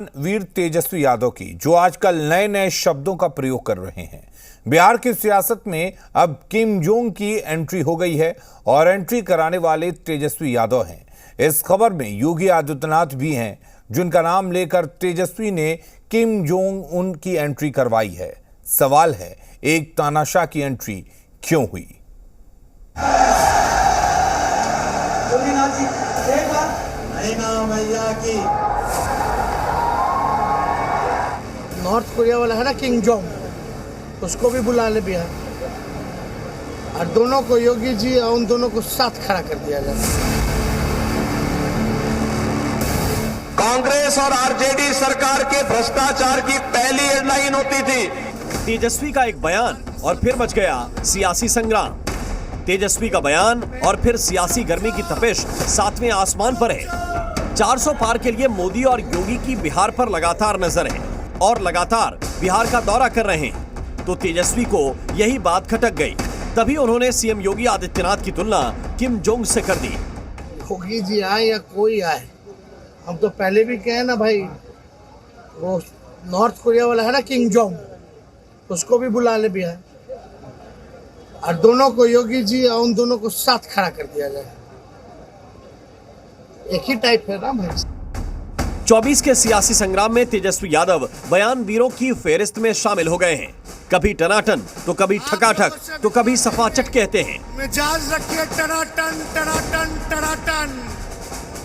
वीर तेजस्वी यादव की, जो आजकल नए नए शब्दों का प्रयोग कर रहे हैं। बिहार की सियासत में अब किम जोंग की एंट्री हो गई है और एंट्री कराने वाले तेजस्वी यादव हैं। इस खबर में योगी आदित्यनाथ भी हैं, जिनका नाम लेकर तेजस्वी ने किम जोंग उन की एंट्री करवाई है। सवाल है, एक तानाशाह की एंट्री क्यों हुई? नॉर्थ कोरिया वाला है ना किम जोंग, उसको भी बुला ले बिहार और दोनों को योगी जी और उन दोनों को साथ खड़ा कर दिया जाए। कांग्रेस और आरजेडी सरकार के भ्रष्टाचार की पहली हेडलाइन होती थी। तेजस्वी का एक बयान और फिर मच गया सियासी संग्राम। तेजस्वी का बयान और फिर सियासी गर्मी की तपिश सातवें आसमान पर है। 400 पार के लिए मोदी और योगी की बिहार पर लगातार नजर है और लगातार बिहार का दौरा कर रहे हैं। तो तेजस्वी को यही बात खटक गई। तभी उन्होंने सीएम योगी आदित्यनाथ की तुलना किम जोंग से कर दी। योगी जी आए या कोई आए, हम तो पहले भी कहे ना भाई, वो नॉर्थ कोरिया वाला है ना किम जोंग, उसको भी बुला ले बिहार और दोनों को योगी जी और उन दोनों को साथ खड़ा कर दिया जाए। एक ही टाइप है ना भाई। 24 के सियासी संग्राम में तेजस्वी यादव बयान वीरों की फेहरिस्त में शामिल हो गए हैं। कभी टनाटन तो कभी ठकाठक तो कभी सफाचट कहते हैं। मिजाज रखिए टनाटन टनाटन टनाटन।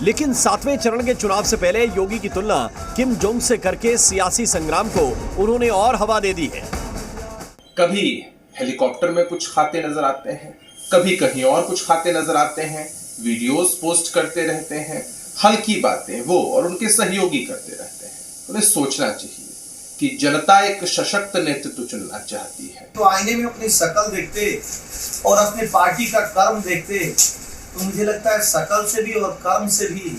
लेकिन 7वें चरण के चुनाव से पहले योगी की तुलना किम जोंग से करके सियासी संग्राम को उन्होंने और हवा दे दी है। कभी हेलीकॉप्टर में कुछ खाते नजर आते हैं, कभी कहीं और कुछ खाते नजर आते हैं, वीडियोस पोस्ट करते रहते हैं, हल्की बातें वो और उनके सहयोगी करते रहते हैं। उन्हें सोचना चाहिए कि जनता एक सशक्त नेतृत्व चुनना चाहती है। तो आईने में अपनी शक्ल देखते और अपने पार्टी का कर्म देखते, तो मुझे लगता है शकल से भी और कर्म से भी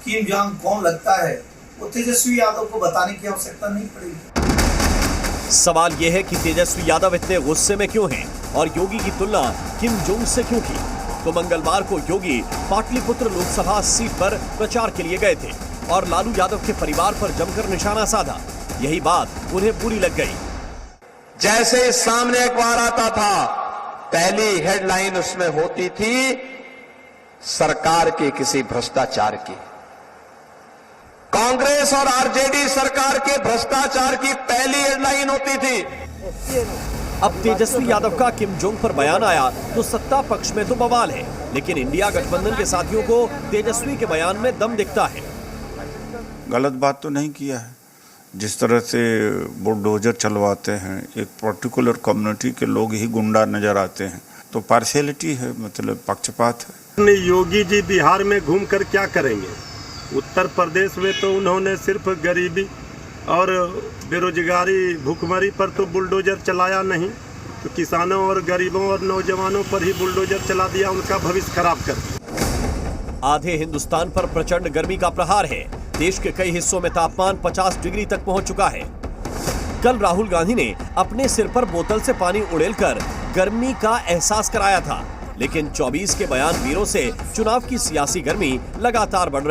किम जोंग कौन लगता है वो तेजस्वी यादव को बताने की आवश्यकता नहीं पड़ेगी। सवाल यह है कि तेजस्वी यादव इतने गुस्से में क्यों हैं और योगी की तुलना किम जोंग से क्यों की? तो मंगलवार को योगी पाटलिपुत्र लोकसभा सीट पर प्रचार के लिए गए थे और लालू यादव के परिवार पर जमकर निशाना साधा। यही बात उन्हें बुरी लग गई। जैसे सामने अखबार आता था, पहली हेडलाइन उसमें होती थी सरकार के किसी भ्रष्टाचार की। कांग्रेस और आरजेडी सरकार के भ्रष्टाचार की पहली हेडलाइन होती थी। अब तेजस्वी यादव का किम जोंग पर बयान आया तो सत्ता पक्ष में तो बवाल है, लेकिन इंडिया गठबंधन के साथियों को तेजस्वी के बयान में दम दिखता है। गलत बात तो नहीं किया है। जिस तरह से बुलडोजर चलवाते हैं, एक पर्टिकुलर कम्युनिटी के लोग ही गुंडा नजर आते हैं, तो पार्शियलिटी है, मतलब पक्षपात है। योगी जी बिहार में घूम कर क्या करेंगे? उत्तर प्रदेश में तो उन्होंने सिर्फ गरीबी और बेरोजगारी भूखमरी पर तो बुलडोजर चलाया नहीं, तो किसानों और गरीबों और नौजवानों पर ही बुलडोजर चला दिया, उनका भविष्य खराब कर दिया। आधे हिंदुस्तान पर प्रचंड गर्मी का प्रहार है। देश के कई हिस्सों में तापमान 50 डिग्री तक पहुंच चुका है। कल राहुल गांधी ने अपने सिर पर बोतल से पानी उड़ेलकर गर्मी का एहसास कराया था, लेकिन 24 के बयान वीरों से चुनाव की सियासी गर्मी लगातार बढ़